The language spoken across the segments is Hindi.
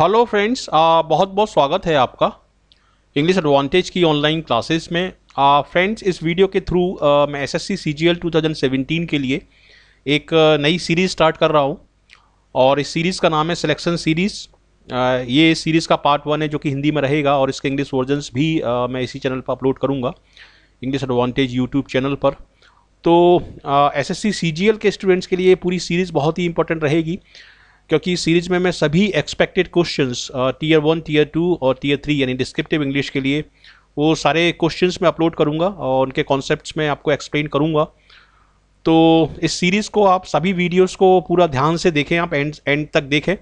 हेलो फ्रेंड्स, बहुत बहुत स्वागत है आपका इंग्लिश एडवांटेज की ऑनलाइन क्लासेस में। फ्रेंड्स, इस वीडियो के थ्रू मैं एसएससी सीजीएल 2017 के लिए एक नई सीरीज़ स्टार्ट कर रहा हूं और इस सीरीज़ का नाम है सिलेक्शन सीरीज़। ये सीरीज़ का पार्ट 1 है जो कि हिंदी में रहेगा और इसके इंग्लिश वर्जन्स भी मैं इसी चैनल पर अपलोड करूँगा, इंग्लिश एडवांटेज यूट्यूब चैनल पर। तो एसएससी सीजीएल के स्टूडेंट्स के लिए पूरी सीरीज़ बहुत ही इंपॉर्टेंट रहेगी, क्योंकि सीरीज में मैं सभी एक्सपेक्टेड क्वेश्चंस टीयर 1, टीयर 2 और टीयर 3 यानी डिस्क्रिप्टिव इंग्लिश के लिए वो सारे क्वेश्चंस मैं अपलोड करूंगा और उनके कॉन्सेप्ट्स में आपको एक्सप्लेन करूंगा। तो इस सीरीज़ को आप सभी वीडियोस को पूरा ध्यान से देखें, आप एंड तक देखें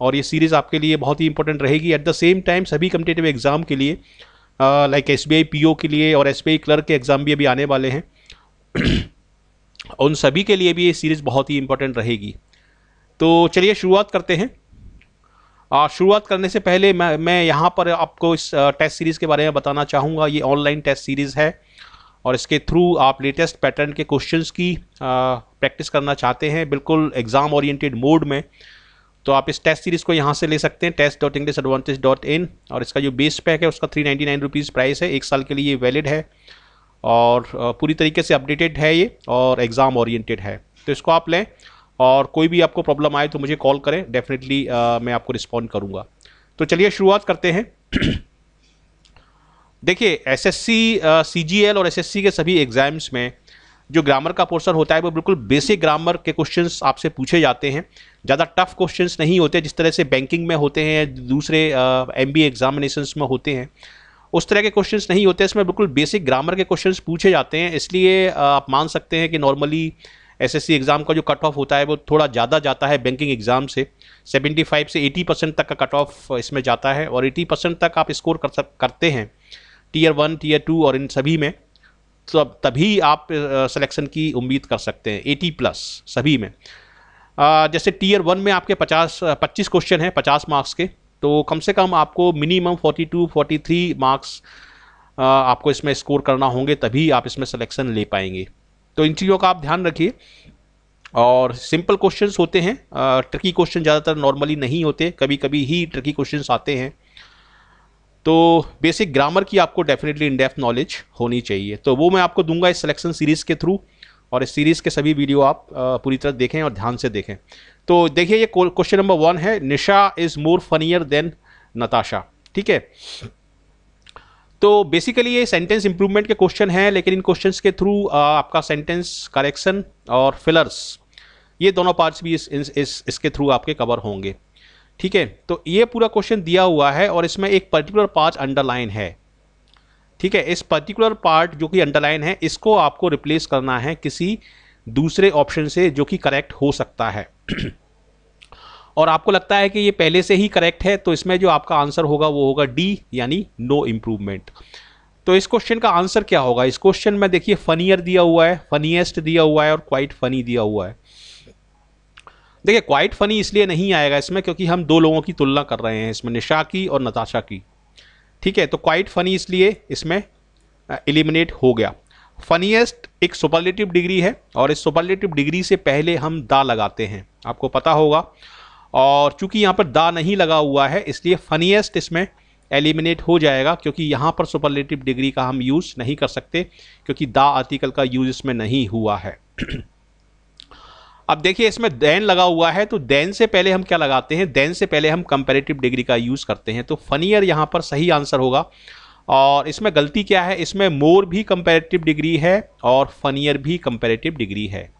और ये सीरीज़ आपके लिए बहुत ही इंपॉर्टेंट रहेगी। एट द सेम टाइम सभी कम्पिटेटिव एग्ज़ाम के लिए लाइक एसबीआई पीओ के लिए और एसबीआई क्लर्क के एग्ज़ाम भी अभी आने वाले हैं उन सभी के लिए भी ये सीरीज़ बहुत ही इंपॉर्टेंट रहेगी। तो चलिए शुरुआत करते हैं। शुरुआत करने से पहले मैं यहाँ पर आपको इस टेस्ट सीरीज़ के बारे में बताना चाहूँगा। ये ऑनलाइन टेस्ट सीरीज़ है और इसके थ्रू आप लेटेस्ट पैटर्न के क्वेश्चंस की प्रैक्टिस करना चाहते हैं बिल्कुल एग्ज़ाम ओरिएंटेड मोड में, तो आप इस टेस्ट सीरीज़ को यहाँ से ले सकते हैं test.englishaadvantage.in। और इसका जो बेस पैक है उसका 399 रुपीज़ प्राइस है, 1 साल के लिए वैलिड है और पूरी तरीके से अपडेटेड है ये और एग्ज़ाम ओरिएंटेड है। तो इसको आप लें और कोई भी आपको प्रॉब्लम आए तो मुझे कॉल करें, डेफिनेटली मैं आपको रिस्पॉन्ड करूंगा। तो चलिए शुरुआत करते हैं। देखिए, एसएससी सीजीएल और एसएससी के सभी एग्जाम्स में जो ग्रामर का पोर्शन होता है वो बिल्कुल बेसिक ग्रामर के क्वेश्चंस आपसे पूछे जाते हैं। ज़्यादा टफ क्वेश्चंस नहीं होते जिस तरह से बैंकिंग में होते हैं, दूसरे एमबीए एग्जामिनेशंस में होते हैं, उस तरह के क्वेश्चंस नहीं होते। इसमें बिल्कुल बेसिक ग्रामर के क्वेश्चंस पूछे जाते हैं, इसलिए आप मान सकते हैं कि नॉर्मली एसएससी एग्ज़ाम का जो कट ऑफ होता है वो थोड़ा ज़्यादा जाता है बैंकिंग एग्ज़ाम से। 75 से 80% तक का कट ऑफ इसमें जाता है और 80% तक आप स्कोर करते हैं टीयर 1, टीयर 2 और इन सभी में, तो तभी आप सिलेक्शन की उम्मीद कर सकते हैं 80+ सभी में। जैसे टीयर 1 में आपके 25 क्वेश्चन हैं 50 मार्क्स के, तो कम से कम आपको मिनिमम 42-43 मार्क्स आपको इसमें स्कोर करना होंगे, तभी आप इसमें सिलेक्शन ले पाएंगे। तो इन चीज़ों का आप ध्यान रखिए। और सिंपल क्वेश्चंस होते हैं, ट्रिकी क्वेश्चन ज़्यादातर नॉर्मली नहीं होते, कभी कभी ही ट्रिकी क्वेश्चंस आते हैं। तो बेसिक ग्रामर की आपको डेफिनेटली इन डेप्थ नॉलेज होनी चाहिए, तो वो मैं आपको दूंगा इस सिलेक्शन सीरीज़ के थ्रू। और इस सीरीज़ के सभी वीडियो आप पूरी तरह देखें और ध्यान से देखें। तो देखिए, ये क्वेश्चन नंबर 1 है, Nisha is more funnier than Natasha. ठीक है, तो बेसिकली ये सेंटेंस इंप्रूवमेंट के क्वेश्चन हैं, लेकिन इन क्वेश्चंस के थ्रू आपका सेंटेंस करेक्शन और फिलर्स ये दोनों पार्ट्स भी इसके थ्रू आपके कवर होंगे। ठीक है, तो ये पूरा क्वेश्चन दिया हुआ है और इसमें एक पर्टिकुलर पार्ट अंडरलाइन है। ठीक है, इस पर्टिकुलर पार्ट जो कि अंडरलाइन है इसको आपको रिप्लेस करना है किसी दूसरे ऑप्शन से जो कि करेक्ट हो सकता है और आपको लगता है कि ये पहले से ही करेक्ट है, तो इसमें जो आपका आंसर होगा वो होगा डी, यानी नो इम्प्रूवमेंट। तो इस क्वेश्चन का आंसर क्या होगा? इस क्वेश्चन में देखिए फनियर दिया हुआ है, फनीएस्ट दिया हुआ है और क्वाइट फनी दिया हुआ है। देखिए, क्वाइट फनी इसलिए नहीं आएगा इसमें क्योंकि हम दो लोगों की तुलना कर रहे हैं इसमें, निशा की और नताशा की। ठीक है, तो क्वाइट फनी इसलिए इसमें एलिमिनेट हो गया। फनीएस्ट एक सुपरलेटिव डिग्री है और इस सुपरलेटिव डिग्री से पहले हम दा लगाते हैं, आपको पता होगा। और चूंकि यहाँ पर दा नहीं लगा हुआ है इसलिए फनीएस्ट इसमें एलिमिनेट हो जाएगा, क्योंकि यहाँ पर सुपरलेटिव डिग्री का हम यूज़ नहीं कर सकते क्योंकि दा आर्टिकल का यूज़ इसमें नहीं हुआ है। अब देखिए, इसमें देन लगा हुआ है, तो देन से पहले हम क्या लगाते हैं? देन से पहले हम कंपैरेटिव डिग्री का यूज़ करते हैं, तो फनियर यहाँ पर सही आंसर होगा। और इसमें गलती क्या है? इसमें मोर भी कंपैरेटिव डिग्री है और फनियर भी कंपैरेटिव डिग्री है,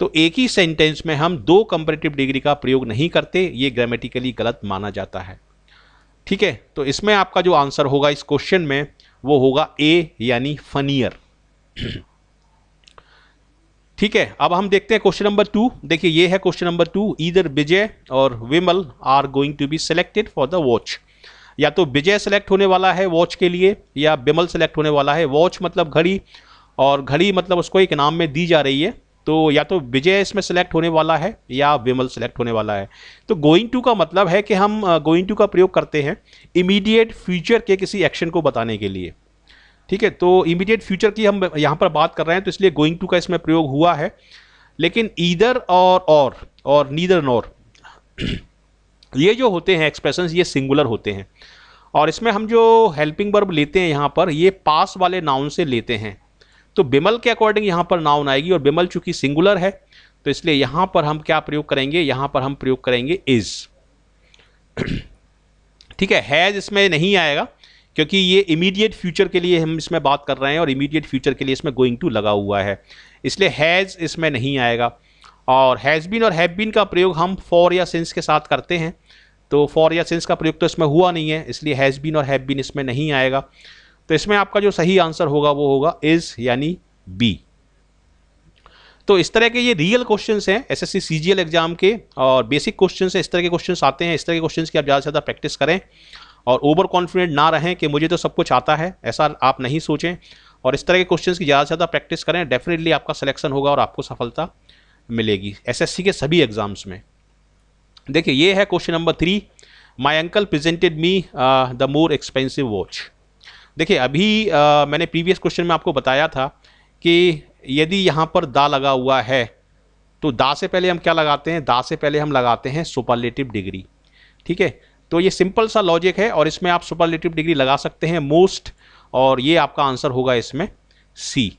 तो एक ही सेंटेंस में हम 2 कंपैरेटिव डिग्री का प्रयोग नहीं करते, ये ग्रामेटिकली गलत माना जाता है। ठीक है, तो इसमें आपका जो आंसर होगा इस क्वेश्चन में वो होगा ए, यानी फनियर। ठीक है, अब हम देखते हैं क्वेश्चन नंबर 2। देखिए, ये है क्वेश्चन नंबर 2, ईदर विजय और Vimal are going to be selected for the watch. या तो विजय सेलेक्ट होने वाला है वॉच के लिए या विमल सेलेक्ट होने वाला है। वॉच मतलब घड़ी और घड़ी मतलब उसको एक नाम में दी जा रही है, तो या तो विजय इसमें सेलेक्ट होने वाला है या विमल सेलेक्ट होने वाला है। तो गोइंग टू का मतलब है कि हम गोइंग टू का प्रयोग करते हैं इमीडिएट फ्यूचर के किसी एक्शन को बताने के लिए। ठीक है, तो इमीडिएट फ्यूचर की हम यहाँ पर बात कर रहे हैं, तो इसलिए गोइंग टू का इसमें प्रयोग हुआ है। लेकिन ईदर और नीदर नॉर ये जो होते हैं एक्सप्रेशंस ये सिंगुलर होते हैं, और इसमें हम जो हेल्पिंग वर्ब लेते हैं यहाँ पर ये पास वाले नाउन से लेते हैं। तो बिमल के अकॉर्डिंग यहाँ पर नाउन आएगी, और बिमल चूंकि सिंगुलर है तो इसलिए यहाँ पर हम क्या प्रयोग करेंगे, यहाँ पर हम प्रयोग करेंगे इज। ठीक है, हैज़ इसमें नहीं आएगा क्योंकि ये इमीडिएट फ्यूचर के लिए हम इसमें बात कर रहे हैं, और इमीडिएट फ्यूचर के लिए इसमें गोइंग टू लगा हुआ है, इसलिए हैज़ इसमें नहीं आएगा। और हैज़ बीन और हैव बीन का प्रयोग हम फॉर या सिंस के साथ करते हैं, तो फॉर या सिंस का प्रयोग तो इसमें हुआ नहीं है, इसलिए हैज़ बीन और हैव बीन इसमें नहीं आएगा। तो इसमें आपका जो सही आंसर होगा वो होगा इज, यानी बी। तो इस तरह के ये रियल क्वेश्चंस हैं एसएससी सीजीएल एग्जाम के, और बेसिक क्वेश्चंस है, इस तरह के क्वेश्चंस आते हैं। इस तरह के क्वेश्चंस की आप ज़्यादा से ज़्यादा प्रैक्टिस करें, और ओवर कॉन्फिडेंट ना रहें कि मुझे तो सब कुछ आता है, ऐसा आप नहीं सोचें। और इस तरह के क्वेश्चंस की ज़्यादा से ज़्यादा प्रैक्टिस करें, डेफिनेटली आपका सिलेक्शन होगा और आपको सफलता मिलेगी एसएससी के सभी एग्जाम्स में। देखिए ये है question number 3, my uncle presented me the more expensive watch. देखिए अभी मैंने प्रीवियस क्वेश्चन में आपको बताया था कि यदि यहाँ पर दा लगा हुआ है तो दा से पहले हम क्या लगाते हैं, दा से पहले हम लगाते हैं सुपरलेटिव डिग्री। ठीक है, तो ये सिंपल सा लॉजिक है, और इसमें आप सुपरलेटिव डिग्री लगा सकते हैं मोस्ट, और ये आपका आंसर होगा इसमें सी।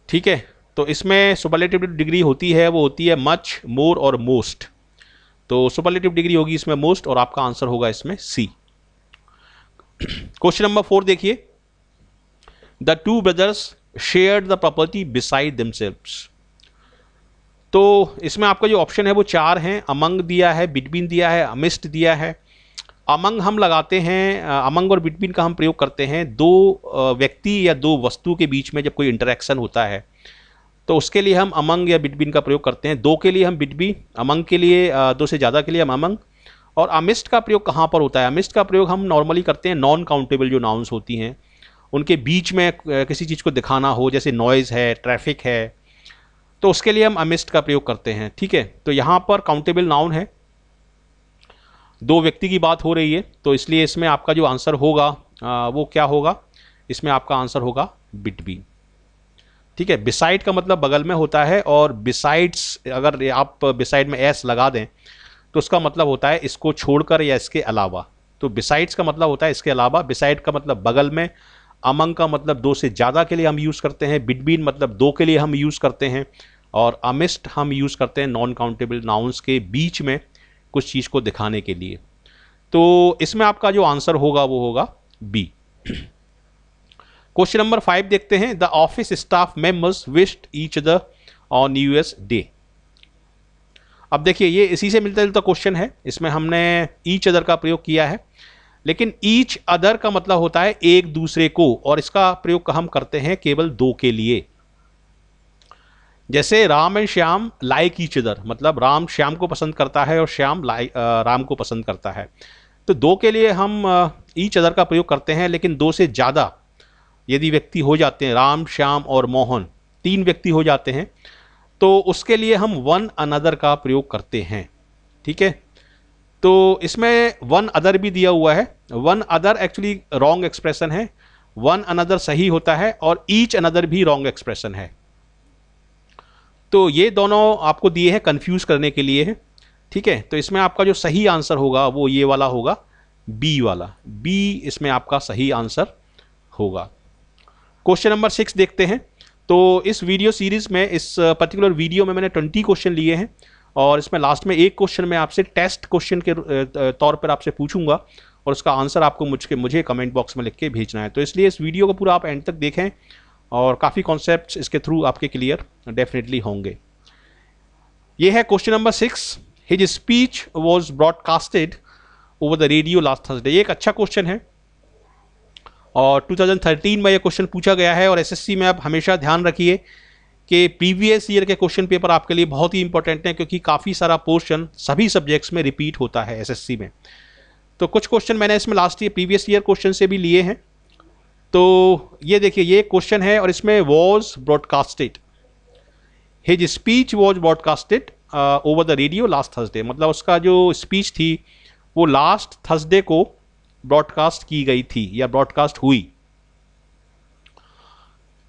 ठीक है, तो इसमें सुपरलेटिव डिग्री होती है वो होती है मच, मोर और मोस्ट, तो सुपरलेटिव डिग्री होगी इसमें मोस्ट, और आपका आंसर होगा इसमें सी। क्वेश्चन नंबर 4 देखिए, the two brothers shared the property beside themselves. तो इसमें आपका जो ऑप्शन है वो 4 हैं, अमंग दिया है, बिटवीन दिया है, अमिस्ट दिया है। अमंग हम लगाते हैं, अमंग और बिटवीन का हम प्रयोग करते हैं दो व्यक्ति या दो वस्तु के बीच में जब कोई इंटरेक्शन होता है, तो उसके लिए हम अमंग या बिटवीन का प्रयोग करते हैं। दो के लिए हम बिटवीन, अमंग के लिए दो से ज़्यादा के लिए हम अमंग। और अमिस्ट का प्रयोग कहाँ पर होता है, अमिस्ट का प्रयोग हम नॉर्मली करते हैं नॉन काउंटेबल जो नाउन्स होती हैं उनके बीच में किसी चीज़ को दिखाना हो, जैसे नॉइज़ है, ट्रैफिक है, तो उसके लिए हम अमिस्ट का प्रयोग करते हैं। ठीक है, तो यहाँ पर काउंटेबल नाउन है, दो व्यक्ति की बात हो रही है, तो इसलिए इसमें आपका जो आंसर होगा वो क्या होगा, इसमें आपका आंसर होगा बिटवीन। ठीक है, बिसाइड का मतलब बगल में होता है, और बिसाइड्स अगर आप बिसाइड में एस लगा दें तो उसका मतलब होता है इसको छोड़कर या इसके अलावा। तो बिसाइड्स का मतलब होता है इसके अलावा, बिसाइड का मतलब बगल में, अमंग का मतलब दो से ज़्यादा के लिए हम यूज़ करते हैं, बिटवीन मतलब दो के लिए हम यूज़ करते हैं, और अमिस्ट हम यूज़ करते हैं नॉन काउंटेबल नाउन्स के बीच में कुछ चीज़ को दिखाने के लिए। तो इसमें आपका जो आंसर होगा वो होगा बी। क्वेश्चन नंबर 5 देखते हैं, the office staff members wished each other on new years day. अब देखिए ये इसी से मिलता जुलता क्वेश्चन है, इसमें हमने ईच अदर का प्रयोग किया है, लेकिन ईच अदर का मतलब होता है एक दूसरे को, और इसका प्रयोग हम करते हैं केवल दो के लिए। जैसे Ram and Shyam like each other, मतलब राम श्याम को पसंद करता है और श्याम राम को पसंद करता है। तो दो के लिए हम ईच अदर का प्रयोग करते हैं, लेकिन दो से ज़्यादा यदि व्यक्ति हो जाते हैं, राम श्याम और मोहन 3 व्यक्ति हो जाते हैं, तो उसके लिए हम वन अनदर का प्रयोग करते हैं। ठीक है, तो इसमें वन अदर भी दिया हुआ है, one other actually wrong expression है, वन अनदर सही होता है, और ईच अनदर भी रॉन्ग एक्सप्रेशन है। तो ये दोनों आपको दिए हैं कंफ्यूज करने के लिए है। ठीक है, तो इसमें आपका जो सही आंसर होगा वो ये वाला होगा, बी वाला, बी इसमें आपका सही आंसर होगा। क्वेश्चन नंबर 6 देखते हैं। तो इस वीडियो सीरीज में, इस पर्टिकुलर वीडियो में मैंने 20 क्वेश्चन लिए हैं, और इसमें लास्ट में एक क्वेश्चन मैं आपसे टेस्ट क्वेश्चन के तौर पर आपसे पूछूंगा, और उसका आंसर आपको मुझे कमेंट बॉक्स में लिख के भेजना है। तो इसलिए इस वीडियो को पूरा आप एंड तक देखें, और काफ़ी कॉन्सेप्ट्स इसके थ्रू आपके क्लियर डेफिनेटली होंगे। ये है question number 6, his speech was broadcasted over the radio last Thursday. ये एक अच्छा क्वेश्चन है, और 2013 में ये क्वेश्चन पूछा गया है, और एसएससी में आप हमेशा ध्यान रखिए कि प्रीवियस ईयर के क्वेश्चन पेपर आपके लिए बहुत ही इंपॉर्टेंट हैं, क्योंकि काफ़ी सारा पोर्शन सभी सब्जेक्ट्स में रिपीट होता है एसएससी में। तो कुछ क्वेश्चन मैंने इसमें last year previous year question से भी लिए हैं। तो ये देखिए ये क्वेश्चन है, और इसमें was broadcasted, his speech was broadcasted over the radio last Thursday, मतलब उसका जो स्पीच थी वो लास्ट थर्सडे को ब्रॉडकास्ट की गई थी या ब्रॉडकास्ट हुई।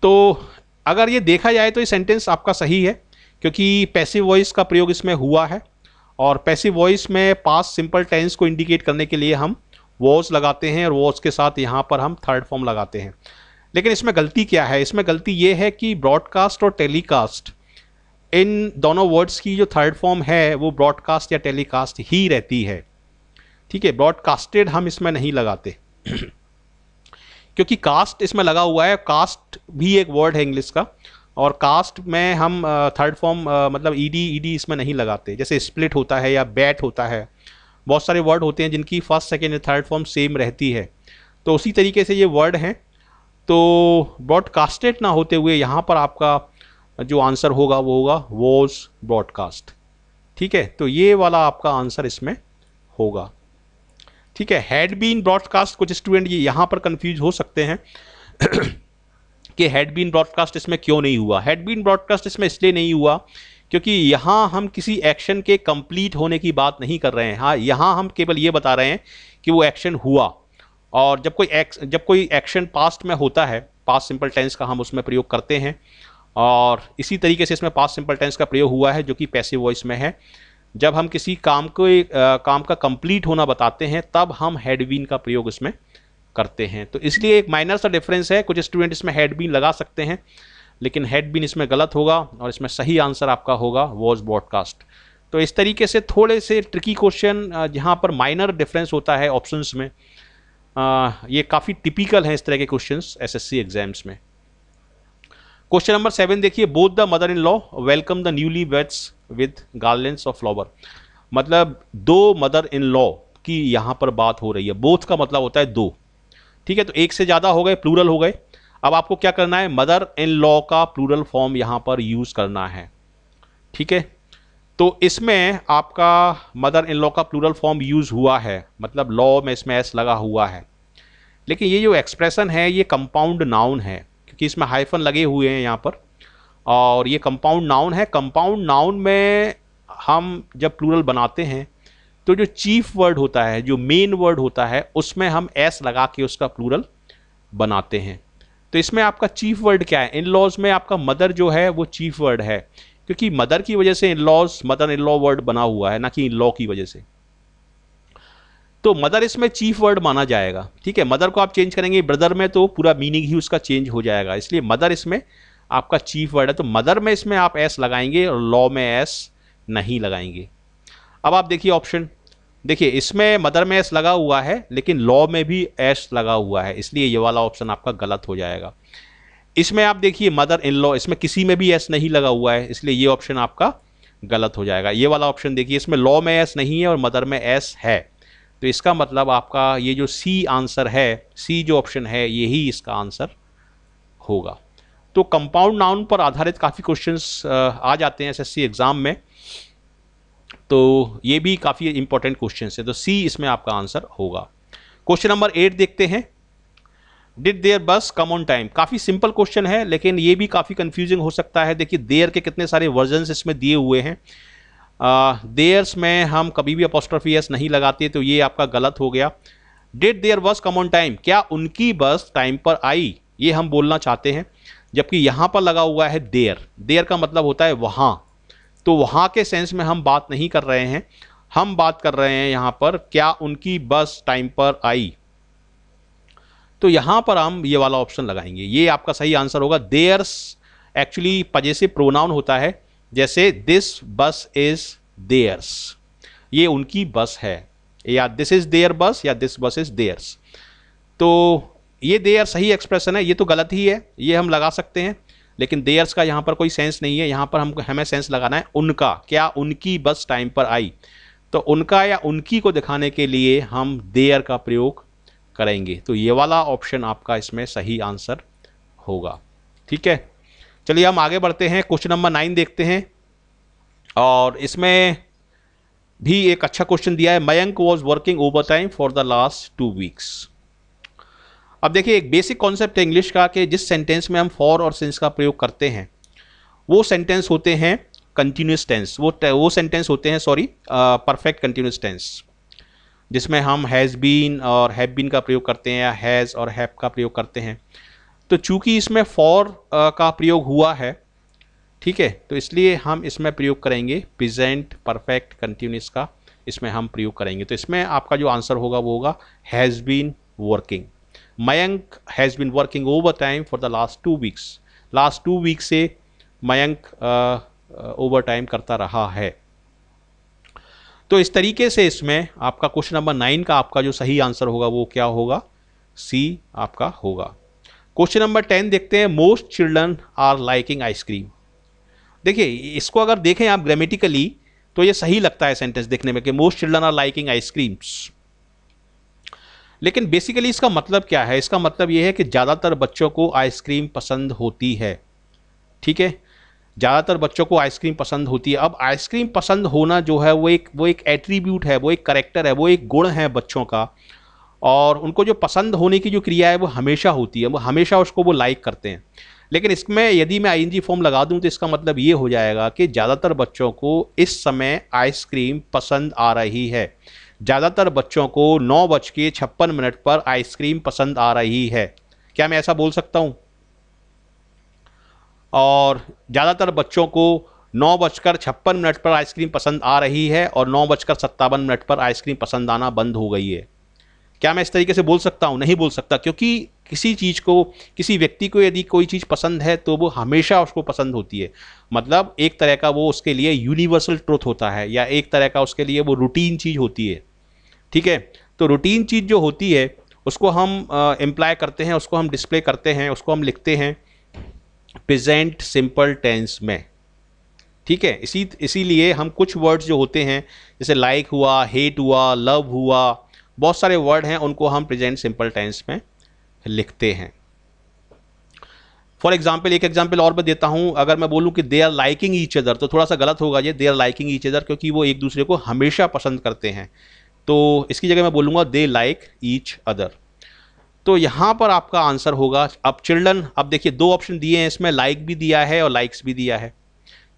तो अगर ये देखा जाए तो ये सेंटेंस आपका सही है, क्योंकि पैसिव वॉइस का प्रयोग इसमें हुआ है, और पैसिव वॉइस में पास्ट सिंपल टेंस को इंडिकेट करने के लिए हम वॉज लगाते हैं और वॉज के साथ यहाँ पर हम थर्ड फॉर्म लगाते हैं। लेकिन इसमें गलती क्या है? इसमें गलती ये है कि ब्रॉडकास्ट और टेलीकास्ट, इन दोनों वर्ड्स की जो थर्ड फॉर्म है वो ब्रॉडकास्ट या टेलीकास्ट ही रहती है। ठीक है, ब्रॉडकास्टेड हम इसमें नहीं लगाते क्योंकि कास्ट इसमें लगा हुआ है। कास्ट भी एक वर्ड है इंग्लिश का, और कास्ट में हम थर्ड फॉर्म मतलब ईडी इसमें नहीं लगाते। जैसे स्प्लिट होता है या बैट होता है, बहुत सारे वर्ड होते हैं जिनकी फर्स्ट सेकेंड या थर्ड फॉर्म सेम रहती है। तो उसी तरीके से ये वर्ड हैं। तो ब्रॉडकास्टेड ना होते हुए यहाँ पर आपका जो आंसर होगा वो होगा वॉज ब्रॉडकास्ट। ठीक है, तो ये वाला आपका आंसर इसमें होगा। ठीक है, हैड बीन ब्रॉडकास्ट, कुछ स्टूडेंट ये यहाँ पर कंफ्यूज हो सकते हैं कि हैड बीन ब्रॉडकास्ट इसमें क्यों नहीं हुआ। हैड बीन ब्रॉडकास्ट इसमें इसलिए नहीं हुआ क्योंकि यहाँ हम किसी एक्शन के कंप्लीट होने की बात नहीं कर रहे हैं। हाँ, यहाँ हम केवल ये बता रहे हैं कि वो एक्शन हुआ, और जब कोई एक्शन पास्ट में होता है, पास्ट सिंपल टेंस का हम उसमें प्रयोग करते हैं, और इसी तरीके से इसमें पास्ट सिंपल टेंस का प्रयोग हुआ है जो कि पैसिव वॉइस में है। जब हम किसी काम का कंप्लीट होना बताते हैं तब हम हैड बीन का प्रयोग इसमें करते हैं। तो इसलिए एक माइनर सा डिफरेंस है। कुछ स्टूडेंट इसमें हैड बीन लगा सकते हैं, लेकिन हैड बीन इसमें गलत होगा, और इसमें सही आंसर आपका होगा वॉज ब्रॉडकास्ट। तो इस तरीके से थोड़े से ट्रिकी क्वेश्चन जहाँ पर माइनर डिफरेंस होता है ऑप्शंस में, ये काफ़ी टिपिकल हैं इस तरह के क्वेश्चंस एसएससी एग्जाम्स में। क्वेश्चन नंबर 7 देखिए, both the mother in law welcome the newly weds with garlands of flower. मतलब दो मदर इन लॉ की यहाँ पर बात हो रही है। बोथ का मतलब होता है दो। ठीक है, तो एक से ज़्यादा हो गए, प्लूरल हो गए। अब आपको क्या करना है? मदर इन लॉ का प्लूरल फॉर्म यहाँ पर यूज़ करना है। ठीक है, तो इसमें आपका मदर इन लॉ का प्लूरल फॉर्म यूज़ हुआ है, मतलब लॉ में इसमें एस लगा हुआ है। लेकिन ये जो एक्सप्रेशन है ये कंपाउंड नाउन है, क्योंकि इसमें हाइफन लगे हुए हैं यहाँ पर, और ये कंपाउंड नाउन है। कंपाउंड नाउन में हम जब प्लूरल बनाते हैं तो जो चीफ वर्ड होता है, जो मेन वर्ड होता है, उसमें हम एस लगा के उसका प्लूरल बनाते हैं। तो इसमें आपका चीफ वर्ड क्या है? इन लॉज में आपका मदर जो है वो चीफ वर्ड है, क्योंकि मदर की वजह से in laws mother in law word बना हुआ है, ना कि इन लॉ की वजह से। तो मदर इसमें चीफ वर्ड माना जाएगा। ठीक है, मदर को आप चेंज करेंगे ब्रदर में तो पूरा मीनिंग ही उसका चेंज हो जाएगा, इसलिए मदर इसमें आपका चीफ वर्ड है। तो मदर में इसमें आप एस लगाएंगे और लॉ में एस नहीं लगाएंगे। अब आप देखिए ऑप्शन, देखिए इसमें मदर में एस लगा हुआ है लेकिन लॉ में भी एस लगा हुआ है, इसलिए ये वाला ऑप्शन आपका गलत हो जाएगा। इसमें आप देखिए मदर इन लॉ, इसमें किसी में भी एस नहीं लगा हुआ है, इसलिए ये ऑप्शन आपका गलत हो जाएगा। ये वाला ऑप्शन देखिए, इसमें लॉ में एस नहीं है और मदर में एस है, तो इसका मतलब आपका ये जो सी आंसर है, सी जो ऑप्शन है, यही इसका आंसर होगा। तो कंपाउंड नाउन पर आधारित काफ़ी क्वेश्चंस आ जाते हैं एसएससी एग्जाम में, तो ये भी काफ़ी इंपॉर्टेंट क्वेश्चन है, तो सी इसमें आपका आंसर होगा। क्वेश्चन नंबर 8 देखते हैं, डिड देयर बस कम ऑन टाइम। काफ़ी सिंपल क्वेश्चन है लेकिन ये भी काफ़ी कंफ्यूजिंग हो सकता है। देखिए देयर के कितने सारे वर्जन्स इसमें दिए हुए हैं। देयर्स में हम कभी भी अपॉस्ट्रोफी एस नहीं लगाते, तो ये आपका गलत हो गया। डिड देयर बस कम ऑन टाइम, क्या उनकी बस टाइम पर आई, ये हम बोलना चाहते हैं, जबकि यहाँ पर लगा हुआ है देयर। देयर का मतलब होता है वहाँ, तो वहाँ के सेंस में हम बात नहीं कर रहे हैं, हम बात कर रहे हैं यहाँ पर क्या उनकी बस टाइम पर आई। तो यहाँ पर हम ये वाला ऑप्शन लगाएंगे, ये आपका सही आंसर होगा। देयर्स एक्चुअली पजेसिव प्रोनाउन होता है, जैसे दिस बस इज देयर्स, ये उनकी बस है, या दिस इज देयर बस, या दिस बस इज देयर्स। तो ये देयर सही एक्सप्रेशन है, ये तो गलत ही है, ये हम लगा सकते हैं, लेकिन देयर्स का यहाँ पर कोई सेंस नहीं है। यहाँ पर हमें सेंस लगाना है उनका, क्या उनकी बस टाइम पर आई। तो उनका या उनकी को दिखाने के लिए हम देयर का प्रयोग करेंगे, तो ये वाला ऑप्शन आपका इसमें सही आंसर होगा। ठीक है, चलिए हम आगे बढ़ते हैं। क्वेश्चन नंबर 9 देखते हैं, और इसमें भी एक अच्छा क्वेश्चन दिया है, Mayank was working over time for the last 2 weeks. अब देखिए एक बेसिक कॉन्सेप्ट है इंग्लिश का कि जिस सेंटेंस में हम फॉर और सिंस का प्रयोग करते हैं वो सेंटेंस होते हैं कंटिन्यूस टेंस, वो सेंटेंस होते हैं परफेक्ट कंटिन्यूस टेंस, जिसमें हम हैज़ बीन और हैव बीन का प्रयोग करते हैं, या हैज़ और हैव का प्रयोग करते हैं। तो चूंकि इसमें फॉर का प्रयोग हुआ है, ठीक है, तो इसलिए हम इसमें प्रयोग करेंगे प्रेजेंट परफेक्ट कंटिन्यूस का, इसमें हम प्रयोग करेंगे। तो इसमें आपका जो आंसर होगा वो होगा has been working. Mayank has been working over time for the last 2 weeks. Last 2 week से मयंक ओवर टाइम करता रहा है। तो इस तरीके से इसमें आपका क्वेश्चन नंबर 9 का आपका जो सही आंसर होगा वो क्या होगा, सी आपका होगा। क्वेश्चन नंबर 10 देखते हैं। Most children are liking ice cream. देखिए इसको अगर देखें आप ग्रामेटिकली तो ये सही लगता है सेंटेंस देखने में कि most children are liking ice creams, लेकिन बेसिकली इसका मतलब क्या है? इसका मतलब ये है कि ज़्यादातर बच्चों को आइसक्रीम पसंद होती है। ठीक है, ज़्यादातर बच्चों को आइसक्रीम पसंद होती है। अब आइसक्रीम पसंद होना जो है वो एक एट्रीब्यूट है, वो एक करैक्टर है, वो एक गुण है बच्चों का, और उनको जो पसंद होने की जो क्रिया है वो हमेशा होती है, वो हमेशा उसको वो लाइक करते हैं। लेकिन इसमें यदि मैं आईएनजी फॉर्म लगा दूं तो इसका मतलब ये हो जाएगा कि ज़्यादातर बच्चों को इस समय आइसक्रीम पसंद आ रही है। ज़्यादातर बच्चों को 9:56 पर आइसक्रीम पसंद आ रही है। क्या मैं ऐसा बोल सकता हूँ? और ज़्यादातर बच्चों को 9:56 पर आइसक्रीम पसंद आ रही है और 9:57 पर आइसक्रीम पसंद आना बंद हो गई है। क्या मैं इस तरीके से बोल सकता हूँ? नहीं बोल सकता, क्योंकि किसी चीज़ को, किसी व्यक्ति को यदि कोई चीज़ पसंद है तो वो हमेशा उसको पसंद होती है। मतलब एक तरह का वो उसके लिए यूनिवर्सल ट्रुथ होता है, या एक तरह का उसके लिए वो रूटीन चीज़ होती है। ठीक है, तो रूटीन चीज़ जो होती है उसको हम इम्प्लाई करते हैं, उसको हम डिस्प्ले करते हैं, उसको हम लिखते हैं प्रेजेंट सिंपल टेंस में। ठीक है, इसीलिए हम कुछ वर्ड्स जो होते हैं जैसे लाइक हुआ, हेट हुआ, लव हुआ, बहुत सारे वर्ड हैं, उनको हम प्रेजेंट सिंपल टेंस में लिखते हैं। फॉर एग्जाम्पल, एक एग्जाम्पल और मैं देता हूं। अगर मैं बोलूं कि they are liking each other, तो थोड़ा सा गलत होगा ये, they are liking each other, क्योंकि वो एक दूसरे को हमेशा पसंद करते हैं। तो इसकी जगह मैं बोलूंगा दे लाइक ईच अदर। तो यहां पर आपका आंसर होगा अब चिल्ड्रन। अब देखिए 2 ऑप्शन दिए हैं इसमें, लाइक भी दिया है और लाइक्स भी दिया है।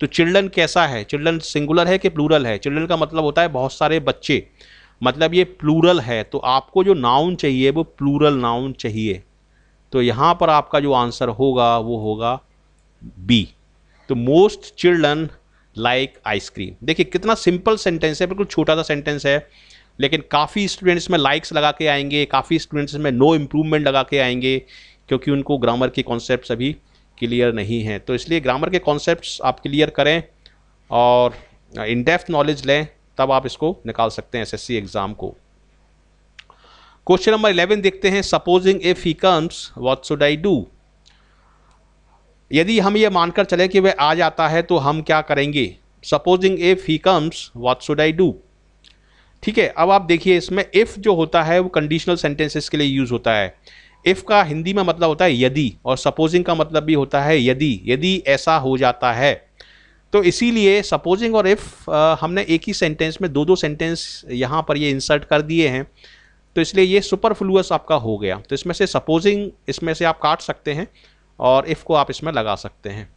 तो चिल्ड्रन कैसा है? चिल्ड्रन सिंगुलर है कि प्लूरल है? चिल्ड्रन का मतलब होता है बहुत सारे बच्चे, मतलब ये प्लूरल है, तो आपको जो नाउन चाहिए वो प्लूरल नाउन चाहिए। तो यहाँ पर आपका जो आंसर होगा वो होगा बी। तो मोस्ट चिल्ड्रन लाइक आइसक्रीम। देखिए कितना सिंपल सेंटेंस है, बिल्कुल छोटा सा सेंटेंस है, लेकिन काफ़ी स्टूडेंट्स में लाइक्स लगा के आएंगे, काफ़ी स्टूडेंट्स में नो इम्प्रूवमेंट लगा के आएंगे, क्योंकि उनको ग्रामर के कॉन्सेप्ट्स अभी क्लियर नहीं हैं। तो इसलिए ग्रामर के कॉन्सेप्ट्स आप क्लियर करें और इन डेप्थ नॉलेज लें, तब आप इसको निकाल सकते हैं एसएससी एग्जाम को। क्वेश्चन नंबर 11 देखते हैं। Supposing if he comes what should I do. यदि हम ये मानकर चले कि वह आ जाता है तो हम क्या करेंगे? Supposing if he comes what should I do. ठीक है, अब आप देखिए इसमें इफ जो होता है वो कंडीशनल सेंटेंसेस के लिए यूज होता है। इफ का हिंदी में मतलब होता है यदि, और सपोजिंग का मतलब भी होता है यदि ऐसा हो जाता है। तो इसीलिए सपोजिंग और इफ हमने एक ही सेंटेंस में 2-2 सेंटेंस यहाँ पर ये इंसर्ट कर दिए हैं, तो इसलिए ये सुपरफ्लुअस आपका हो गया। तो इसमें से सपोजिंग इसमें से आप काट सकते हैं और इफ को आप इसमें लगा सकते हैं।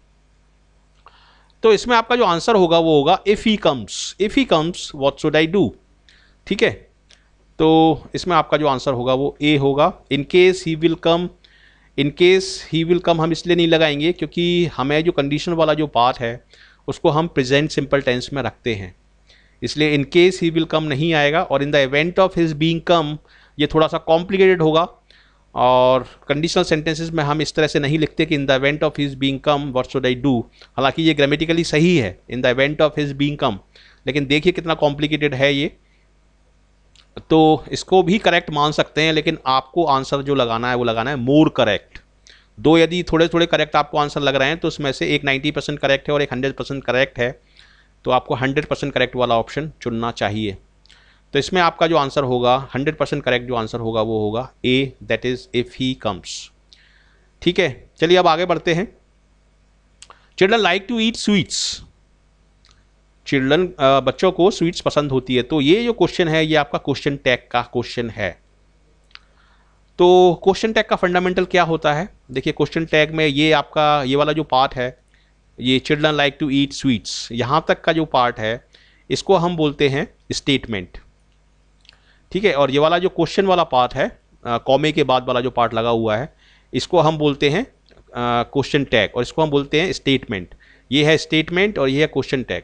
तो इसमें आपका जो आंसर होगा वो होगा if he comes what should I do. ठीक है, तो इसमें आपका जो आंसर होगा वो ए होगा। In case he will come हम इसलिए नहीं लगाएंगे क्योंकि हमें जो कंडीशन वाला जो पार्ट है उसको हम प्रेजेंट सिंपल टेंस में रखते हैं, इसलिए in case he will come नहीं आएगा। और in the event of his being come, ये थोड़ा सा कॉम्प्लिकेटेड होगा, और कंडीशनल सेंटेंसेस में हम इस तरह से नहीं लिखते कि in the event of his being come what should I do. हालांकि ये ग्रामेटिकली सही है, in the event of his being come, लेकिन देखिए कितना कॉम्प्लिकेटेड है ये। तो इसको भी करेक्ट मान सकते हैं, लेकिन आपको आंसर जो लगाना है वो लगाना है मोर करेक्ट। दो यदि थोड़े थोड़े करेक्ट आपको आंसर लग रहे हैं तो उसमें से एक 90% करेक्ट है और एक 100% करेक्ट है, तो आपको 100% करेक्ट वाला ऑप्शन चुनना चाहिए। तो इसमें आपका जो आंसर होगा 100% करेक्ट जो आंसर होगा वो होगा A, that is if he comes. ठीक है, चलिए अब आगे बढ़ते हैं। Children like to eat sweets. Children बच्चों को स्वीट्स पसंद होती है। तो ये जो क्वेश्चन है ये आपका क्वेश्चन टैग का क्वेश्चन है। तो क्वेश्चन टैग का फंडामेंटल क्या होता है? देखिए क्वेश्चन टैग में ये आपका ये वाला जो पार्ट है, ये children like to eat sweets, यहाँ तक का जो पार्ट है इसको हम बोलते हैं स्टेटमेंट। ठीक है, और ये वाला जो क्वेश्चन वाला पार्ट है, कॉमे के बाद वाला जो पार्ट लगा हुआ है, इसको हम बोलते हैं क्वेश्चन टैग, और इसको हम बोलते हैं स्टेटमेंट। ये है स्टेटमेंट और ये है क्वेश्चन टैग।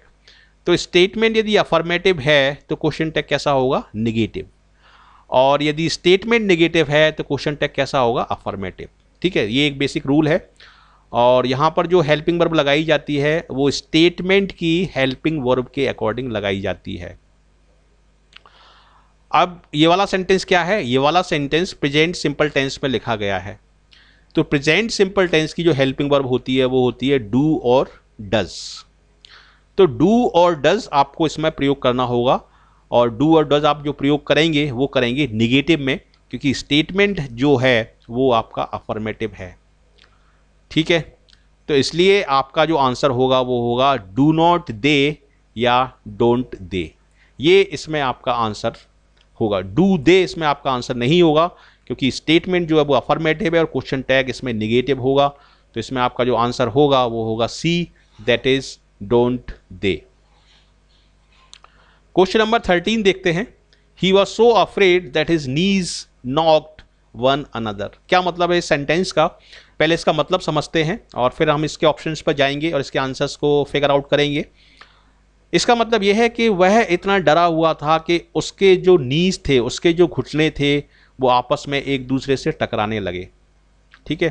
तो स्टेटमेंट यदि अफर्मेटिव है तो क्वेश्चन टैग कैसा होगा? निगेटिव। और यदि स्टेटमेंट नेगेटिव है तो क्वेश्चन टैग कैसा होगा? अफर्मेटिव। ठीक है, ये एक बेसिक रूल है। और यहाँ पर जो हेल्पिंग वर्ब लगाई जाती है वो स्टेटमेंट की हेल्पिंग वर्ब के अकॉर्डिंग लगाई जाती है। अब ये वाला सेंटेंस क्या है? ये वाला सेंटेंस प्रेजेंट सिंपल टेंस में लिखा गया है। तो प्रेजेंट सिंपल टेंस की जो हेल्पिंग वर्ब होती है वो होती है डू और डज। तो डू और डज आपको इसमें प्रयोग करना होगा, और डू और डज आप जो प्रयोग करेंगे वो करेंगे निगेटिव में, क्योंकि स्टेटमेंट जो है वो आपका अफर्मेटिव है। ठीक है, तो इसलिए आपका जो आंसर होगा वो होगा डू नॉट दे या डोंट दे। ये इसमें आपका आंसर होगा। डू दे इसमें आपका आंसर नहीं होगा, क्योंकि स्टेटमेंट जो है वो अफर्मेटिव है और क्वेश्चन टैग इसमें निगेटिव होगा। तो इसमें आपका जो आंसर होगा वो होगा C, that is don't they. Question number 13 देखते हैं। He was so afraid that his knees knocked one another. क्या मतलब है इस सेंटेंस का? पहले इसका मतलब समझते हैं और फिर हम इसके ऑप्शंस पर जाएंगे और इसके आंसर्स को फिगर आउट करेंगे। इसका मतलब यह है कि वह इतना डरा हुआ था कि उसके जो नीज थे, उसके जो घुटने थे, वो आपस में एक दूसरे से टकराने लगे। ठीक है,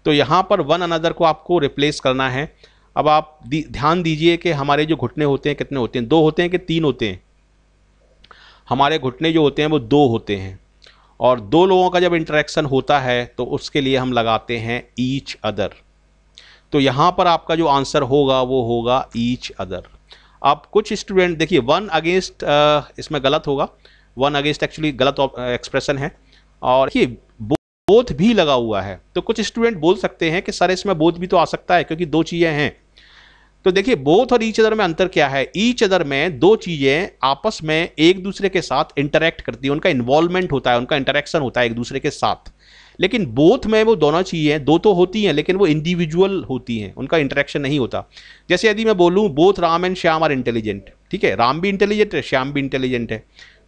तो यहाँ पर वन अनदर को आपको रिप्लेस करना है। अब आप ध्यान दीजिए कि हमारे जो घुटने होते हैं कितने होते हैं? 2 होते हैं कि 3 होते हैं? हमारे घुटने जो होते हैं वो 2 होते हैं, और 2 लोगों का जब इंटरेक्शन होता है तो उसके लिए हम लगाते हैं ईच अदर। तो यहाँ पर आपका जो आंसर होगा वो होगा ईच अदर। अब कुछ स्टूडेंट देखिए, वन अगेंस्ट इसमें गलत होगा। वन अगेंस्ट एक्चुअली गलत एक्सप्रेशन है, और ये बोथ भी लगा हुआ है। तो कुछ स्टूडेंट बोल सकते हैं कि सर इसमें बोथ भी तो आ सकता है क्योंकि 2 चीज़ें हैं। तो देखिए, बोथ और ईच अदर में अंतर क्या है? ईच अदर में 2 चीज़ें आपस में एक दूसरे के साथ इंटरेक्ट करती है, उनका इन्वॉल्वमेंट होता है, उनका इंटरेक्शन होता है एक दूसरे के साथ। लेकिन बोथ में वो दोनों चीज़ें 2 तो होती हैं, लेकिन वो इंडिविजुअल होती हैं, उनका इंटरेक्शन नहीं होता। जैसे यदि मैं बोलूँ both Ram and Shyam are intelligent, ठीक है, राम भी इंटेलिजेंट है, श्याम भी इंटेलिजेंट है,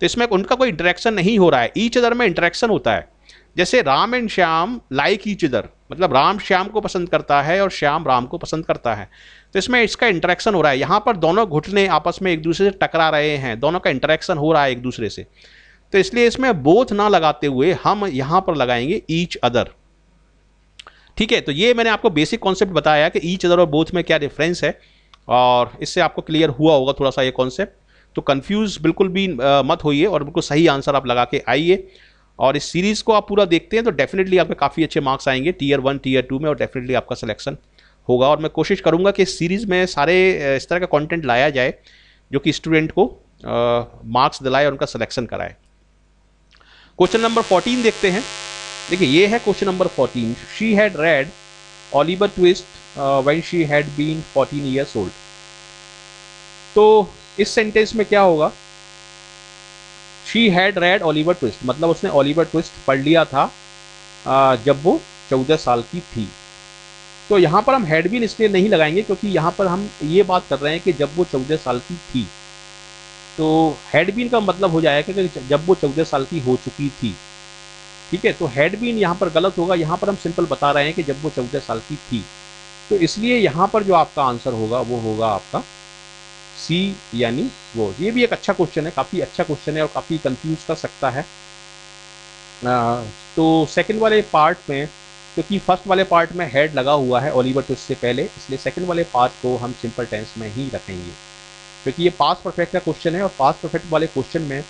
तो इसमें उनका कोई इंटरेक्शन नहीं हो रहा है। ईच अदर में इंटरेक्शन होता है। जैसे Ram and Shyam like each other, मतलब राम श्याम को पसंद करता है और श्याम राम को पसंद करता है, तो इसमें इसका इंटरेक्शन हो रहा है। यहाँ पर दोनों घुटने आपस में एक दूसरे से टकरा रहे हैं, दोनों का इंटरेक्शन हो रहा है एक दूसरे से। तो इसलिए इसमें बोथ ना लगाते हुए हम यहाँ पर लगाएंगे ईच अदर। ठीक है, तो ये मैंने आपको बेसिक कॉन्सेप्ट बताया कि ईच अदर और बोथ में क्या डिफरेंस है, और इससे आपको क्लियर हुआ होगा थोड़ा सा ये कॉन्सेप्ट। तो कंफ्यूज बिल्कुल भी मत होइए और बिल्कुल सही आंसर आप लगा के आइए। और इस सीरीज़ को आप पूरा देखते हैं तो डेफिनेटली आपके काफ़ी अच्छे मार्क्स आएंगे Tier 1 Tier 2 में, और डेफिनेटली आपका सिलेक्शन होगा। और मैं कोशिश करूंगा कि इस सीरीज़ में सारे इस तरह का कंटेंट लाया जाए जो कि स्टूडेंट को मार्क्स दिलाए और उनका सिलेक्शन कराए। क्वेश्चन नंबर 14 देखते हैं। देखिए, ये है question number 14। She had read Oliver Twist when she had been 14 years old. तो इस सेंटेंस में क्या होगा? She had read Oliver Twist, मतलब उसने ओलिवर ट्विस्ट पढ़ लिया था जब वो 14 साल की थी। तो यहाँ पर हम हैड बीन इसलिए नहीं लगाएंगे क्योंकि यहाँ पर हम ये बात कर रहे हैं कि जब वो 14 साल की थी। तो हैड बीन का मतलब हो जाएगा कि जब वो 14 साल की हो चुकी थी। ठीक है, तो हैड बीन यहाँ पर गलत होगा। यहाँ पर हम सिंपल बता रहे हैं कि जब वो 14 साल की थी। तो इसलिए यहाँ पर जो आपका आंसर होगा वो होगा आपका सी, यानी वो। ये भी एक अच्छा क्वेश्चन है, काफ़ी अच्छा क्वेश्चन है और काफ़ी कंफ्यूज कर सकता है। तो सेकंड वाले पार्ट में, क्योंकि फर्स्ट वाले पार्ट में हेड लगा हुआ है ओलिवर ट्विस्ट से पहले, इसलिए सेकंड वाले पार्ट को हम सिंपल टेंस में ही रखेंगे, क्योंकि ये पास्ट परफेक्ट का क्वेश्चन है। और पास्ट परफेक्ट वाले क्वेश्चन में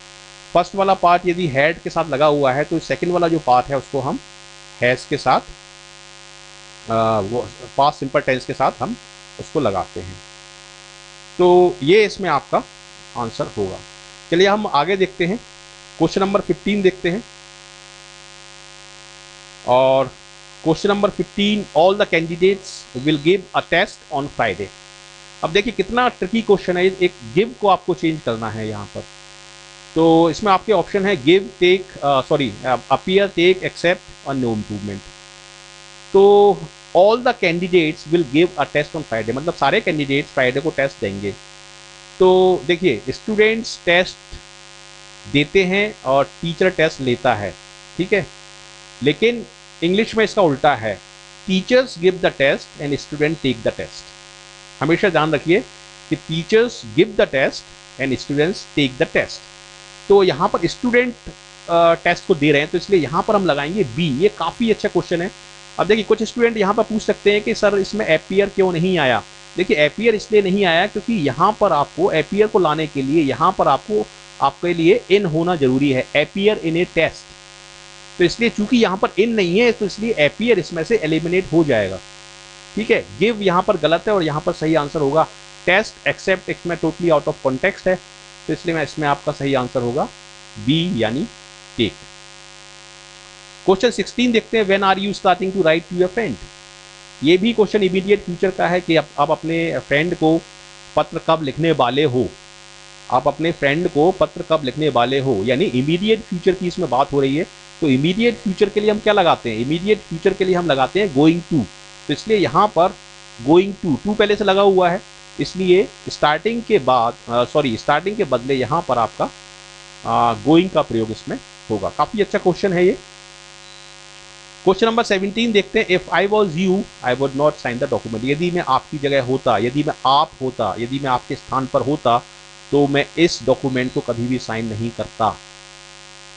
फर्स्ट वाला पार्ट यदि हेड के साथ लगा हुआ है तो सेकंड वाला जो पार्ट है उसको हम हैज़ के साथ, वो पास्ट सिंपल टेंस के साथ हम उसको लगाते हैं। तो ये इसमें आपका आंसर होगा। चलिए हम आगे देखते हैं, क्वेश्चन नंबर 15 देखते हैं। और question number 15, all the candidates will give a test on Friday. अब देखिए कितना ट्रिकी क्वेश्चन है। एक गिव को आपको चेंज करना है यहाँ पर। तो इसमें आपके ऑप्शन है give, take, appear, take, accept और नो इम्प्रूवमेंट। तो all the candidates will give a test on Friday, मतलब सारे कैंडिडेट्स फ्राइडे को टेस्ट देंगे। तो देखिए, स्टूडेंट्स टेस्ट देते हैं और टीचर टेस्ट लेता है, ठीक है। लेकिन इंग्लिश में इसका उल्टा है, teachers give the test and student take the test. हमेशा ध्यान रखिए कि teachers give the test and students take the test. तो यहाँ पर स्टूडेंट टेस्ट को दे रहे हैं, तो इसलिए यहाँ पर हम लगाएंगे बी। ये काफ़ी अच्छा क्वेश्चन है। अब देखिए कुछ स्टूडेंट यहाँ पर पूछ सकते हैं कि सर इसमें एपियर क्यों नहीं आया। देखिए एपियर इसलिए नहीं आया क्योंकि यहाँ पर आपको एपियर को लाने के लिए यहाँ पर आपको आपके लिए इन होना जरूरी है, एपियर इन ए टेस्ट। तो इसलिए चूंकि यहाँ पर इन नहीं है तो इसलिए एपियर इसमें से एलिमिनेट हो जाएगा। ठीक है, गिव यहाँ पर गलत है और यहाँ पर सही आंसर होगा टेस्ट, एक्सेप्ट इसमें टोटली आउट ऑफ कॉन्टेक्स्ट है, तो इसलिए मैं इसमें आपका सही आंसर होगा बी यानी टेक। क्वेश्चन 16 देखते हैं, when are you starting to write to your friend. ये भी क्वेश्चन इमीडिएट फ्यूचर का है कि आप अपने फ्रेंड को पत्र कब लिखने वाले हो। आप अपने फ्रेंड को पत्र कब लिखने वाले हो, यानी इमीडिएट फ्यूचर की इसमें बात हो रही है। तो इमीडिएट फ्यूचर के लिए हम क्या लगाते हैं, इमीडिएट फ्यूचर के लिए हम लगाते हैं गोइंग टू। तो इसलिए यहाँ पर गोइंग टू पहले से लगा हुआ है, इसलिए स्टार्टिंग के बाद स्टार्टिंग के बदले यहाँ पर आपका गोइंग का प्रयोग इसमें होगा। काफी अच्छा क्वेश्चन है ये। क्वेश्चन नंबर 17 देखते हैं, if I was you I would not sign the document. यदि मैं आपकी जगह होता, यदि मैं आप होता, यदि मैं आपके स्थान पर होता तो मैं इस डॉक्यूमेंट को कभी भी साइन नहीं करता।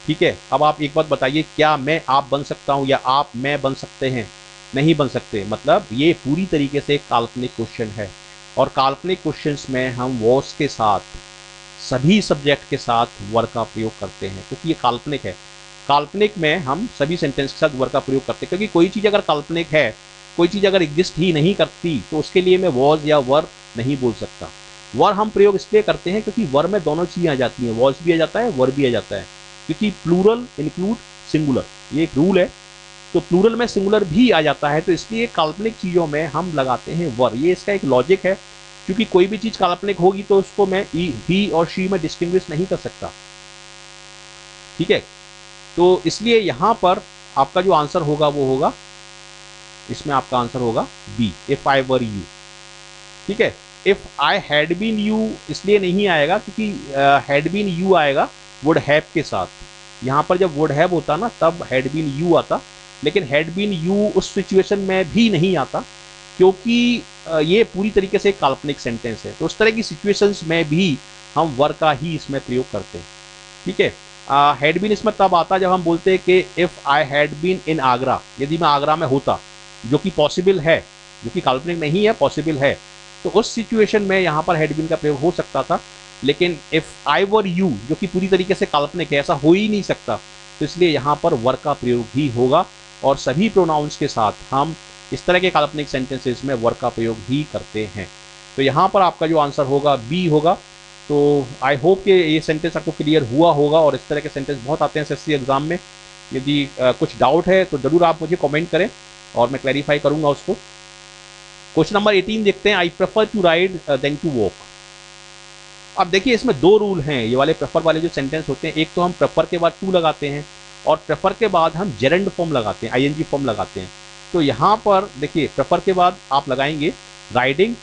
ठीक है, अब आप एक बात बताइए, क्या मैं आप बन सकता हूं या आप मैं बन सकते हैं? नहीं बन सकते। मतलब ये पूरी तरीके से काल्पनिक क्वेश्चन है और काल्पनिक क्वेश्चंस में हम वॉज के साथ, सभी सब्जेक्ट के साथ वर का प्रयोग करते हैं क्योंकि ये काल्पनिक है। काल्पनिक में हम सभी सेंटेंस के साथ वर का प्रयोग करते हैं क्योंकि कोई चीज़ अगर काल्पनिक है, कोई चीज़ अगर एग्जिस्ट ही नहीं करती तो उसके लिए मैं वॉज या वर नहीं बोल सकता। वर हम प्रयोग इसलिए करते हैं क्योंकि वर में दोनों चीज़ें आ जाती हैं, वॉज भी आ जाता है, वर भी आ जाता है, क्योंकि प्लूरल इंक्लूड सिंगुलर, ये एक रूल है। तो प्लूरल में सिंगुलर भी आ जाता है, तो इसलिए काल्पनिक चीज़ों में हम लगाते हैं वर। ये इसका एक लॉजिक है, क्योंकि कोई भी चीज़ काल्पनिक होगी तो उसको मैं ही और शी में डिस्टिंग्विश नहीं कर सकता। ठीक है, तो इसलिए यहाँ पर आपका जो आंसर होगा वो होगा, इसमें आपका आंसर होगा B, if I were you. ठीक है, if I had been you इसलिए नहीं आएगा क्योंकि हैड बीन यू आएगा वुड हैव के साथ। यहाँ पर जब वुड हैव होता ना तब हैड बीन यू आता, लेकिन हैड बीन यू उस सिचुएशन में भी नहीं आता क्योंकि ये पूरी तरीके से एक काल्पनिक सेंटेंस है। तो उस तरह की सिचुएशंस में भी हम वर का ही इसमें प्रयोग करते हैं। ठीक है, हैड बीन इसमें तब आता जब हम बोलते हैं कि if I had been in Agra, यदि मैं आगरा में होता, जो कि पॉसिबल है, जो कि काल्पनिक नहीं है, पॉसिबल है, तो उस सिचुएशन में यहाँ पर हैड बीन का प्रयोग हो सकता था। लेकिन इफ आई वर यू, जो कि पूरी तरीके से काल्पनिक है, ऐसा हो ही नहीं सकता, तो इसलिए यहाँ पर वर का प्रयोग ही होगा और सभी प्रोनाउंस के साथ हम इस तरह के काल्पनिक सेंटेंसेस में वर का प्रयोग ही करते हैं। तो यहाँ पर आपका जो आंसर होगा बी होगा। तो आई होप कि ये सेंटेंस आपको क्लियर हुआ होगा और इस तरह के सेंटेंस बहुत आते हैं एसएससी एग्जाम में। यदि कुछ डाउट है तो ज़रूर आप मुझे कमेंट करें और मैं क्लैरिफाई करूँगा उसको। क्वेश्चन नंबर 18 देखते हैं, I prefer to ride than to walk. अब देखिए इसमें दो रूल हैं, ये वाले प्रेफर वाले जो सेंटेंस होते हैं, एक तो हम प्रेफर के बाद टू लगाते हैं और प्रेफर के बाद हम जेरेंड फॉर्म लगाते हैं, आईएनजी फॉर्म लगाते हैं। तो यहाँ पर देखिए प्रेफर के बाद आप लगाएंगे राइडिंग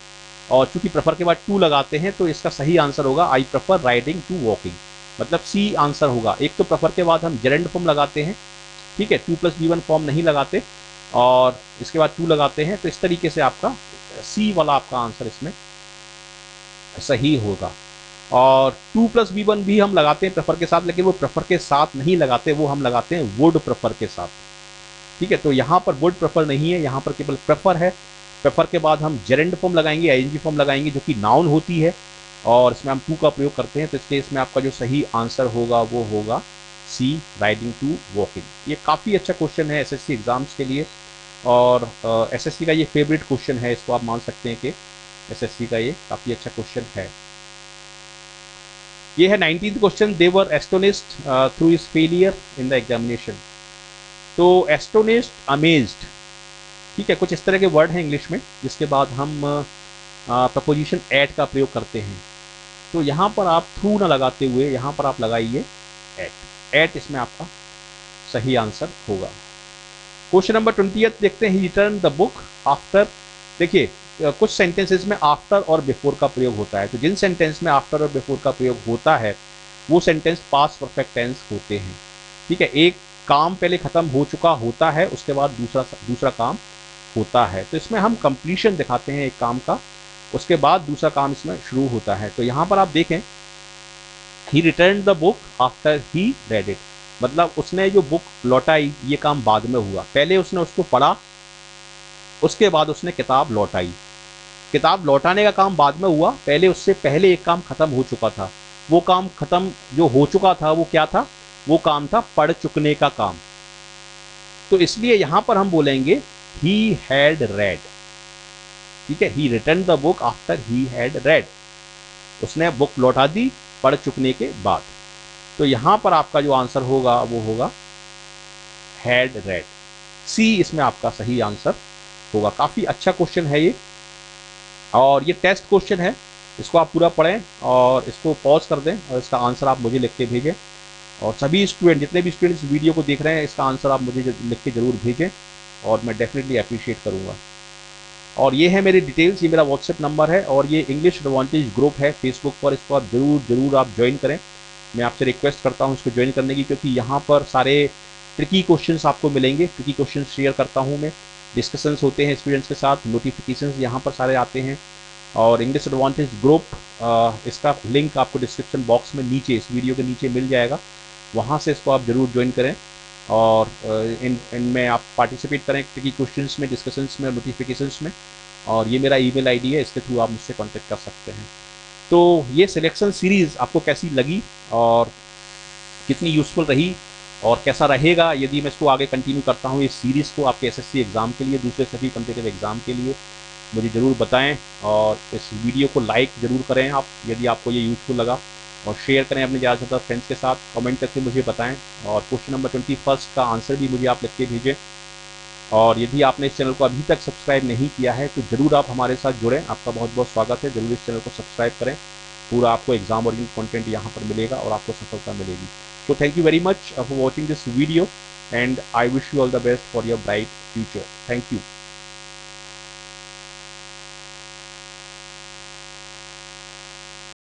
और चूंकि प्रेफर के बाद टू लगाते हैं तो इसका सही आंसर होगा I prefer riding to walking, मतलब सी आंसर होगा। एक तो प्रेफर के बाद हम जेरेंड फॉर्म लगाते हैं, ठीक है, 2+B1 फॉर्म नहीं लगाते और इसके बाद टू लगाते हैं, तो इस तरीके से आपका सी वाला आपका आंसर इसमें सही होगा। और 2+B1 भी हम लगाते हैं प्रेफर के साथ, लेकिन वो प्रेफर के साथ नहीं लगाते, वो हम लगाते हैं वुड प्रेफर के साथ। ठीक है, तो यहाँ पर वुड प्रेफर नहीं है, यहाँ पर केवल प्रेफर है। प्रेफर के बाद हम जेरेंड फॉर्म लगाएंगे, आईएनजी फॉर्म लगाएंगे जो कि नाउन होती है और इसमें हम टू का प्रयोग करते हैं, तो इसलिए इसमें आपका जो सही आंसर होगा वो होगा सी, राइडिंग टू वॉकिंग। ये काफ़ी अच्छा क्वेश्चन है एसएससी एग्जाम्स के लिए और एसएससी का ये फेवरेट क्वेश्चन है, इसको आप मान सकते हैं कि एसएससी का ये काफ़ी अच्छा क्वेश्चन है। ये है 19th question, they were astonished through his failure in the examination. तो एस्टोनिश्ड, अमेज्ड, ठीक है, कुछ इस तरह के वर्ड हैं इंग्लिश में जिसके बाद हम प्रपोजिशन एट का प्रयोग करते हैं। तो यहाँ पर आप थ्रू ना लगाते हुए यहाँ पर आप लगाइए एट, एट इसमें आपका सही आंसर होगा। क्वेश्चन नंबर 20 देखते हैं, ही रिटर्न द बुक आफ्टर। देखिए कुछ सेंटेंसेस में आफ्टर और बिफोर का प्रयोग होता है, तो जिन सेंटेंस में आफ्टर और बिफोर का प्रयोग होता है वो सेंटेंस पास्ट परफेक्ट टेंस होते हैं। ठीक है, एक काम पहले खत्म हो चुका होता है, उसके बाद दूसरा काम होता है, तो इसमें हम कंप्लीशन दिखाते हैं एक काम का उसके बाद दूसरा काम इसमें शुरू होता है। तो यहाँ पर आप देखें, he return the book after he read it, मतलब उसने जो बुक लौटाई ये काम बाद में हुआ, पहले उसने उसको पढ़ा, उसके बाद उसने किताब लौटाई। किताब लौटाने का काम बाद में हुआ, पहले उससे पहले एक काम खत्म हो चुका था। वो काम खत्म जो हो चुका था वो क्या था? वो काम था पढ़ चुकने का काम। तो इसलिए यहां पर हम बोलेंगे ही हैड रेड, ठीक है, he return the book after he had read, उसने बुक लौटा दी पढ़ चुकने के बाद। तो यहां पर आपका जो आंसर होगा वो होगा हैड रेड, सी इसमें आपका सही आंसर होगा। काफी अच्छा क्वेश्चन है ये, और ये टेस्ट क्वेश्चन है, इसको आप पूरा पढ़ें और इसको पॉज कर दें और इसका आंसर आप मुझे लिख के भेजें। और सभी स्टूडेंट, जितने भी स्टूडेंट इस वीडियो को देख रहे हैं, इसका आंसर आप मुझे लिख के जरूर भेजें और मैं डेफिनेटली अप्रिशिएट करूंगा। और ये है मेरी डिटेल्स, ये मेरा व्हाट्सएप नंबर है और ये इंग्लिश एडवांटेज ग्रुप है फेसबुक पर, इसको आप जरूर आप ज्वाइन करें। मैं आपसे रिक्वेस्ट करता हूँ इसको ज्वाइन करने की, क्योंकि यहाँ पर सारे ट्रिकी क्वेश्चंस आपको मिलेंगे, ट्रिकी क्वेश्चंस शेयर करता हूँ मैं, डिस्कशंस होते हैं स्टूडेंट्स के साथ, नोटिफिकेशंस यहाँ पर सारे आते हैं। और इंग्लिश एडवांटेज ग्रुप, इसका लिंक आपको डिस्क्रिप्शन बॉक्स में नीचे, इस वीडियो के नीचे मिल जाएगा, वहाँ से इसको आप जरूर ज्वाइन करें और इनमें आप पार्टिसिपेट करें, ट्रिकी क्वेश्चंस में, डिस्कशंस में, नोटिफिकेशंस में। और ये मेरा ईमेल आईडी है, इसके थ्रू आप मुझसे कांटेक्ट कर सकते हैं। तो ये सिलेक्शन सीरीज़ आपको कैसी लगी और कितनी यूज़फुल रही और कैसा रहेगा यदि मैं इसको आगे कंटिन्यू करता हूँ इस सीरीज़ को आपके एसएससी एग्ज़ाम के लिए, दूसरे सभी कॉम्पिटिटिव एग्ज़ाम के लिए, मुझे ज़रूर बताएं। और इस वीडियो को लाइक ज़रूर करें आप यदि आपको ये यूज़फुल लगा, और शेयर करें अपने ज़्यादा से ज़्यादा फ्रेंड्स के साथ, कमेंट करके मुझे बताएं। और क्वेश्चन नंबर 21 का आंसर भी मुझे आप लिख के भेजें। और यदि आपने इस चैनल को अभी तक सब्सक्राइब नहीं किया है तो ज़रूर आप हमारे साथ जुड़ें, आपका बहुत बहुत स्वागत है। ज़रूर इस चैनल को सब्सक्राइब करें, पूरा आपको एग्जाम ओरिएंटेड कंटेंट यहाँ पर मिलेगा और आपको सफलता मिलेगी। So thank you very much for watching this video and I wish you all the best for your bright future. Thank you.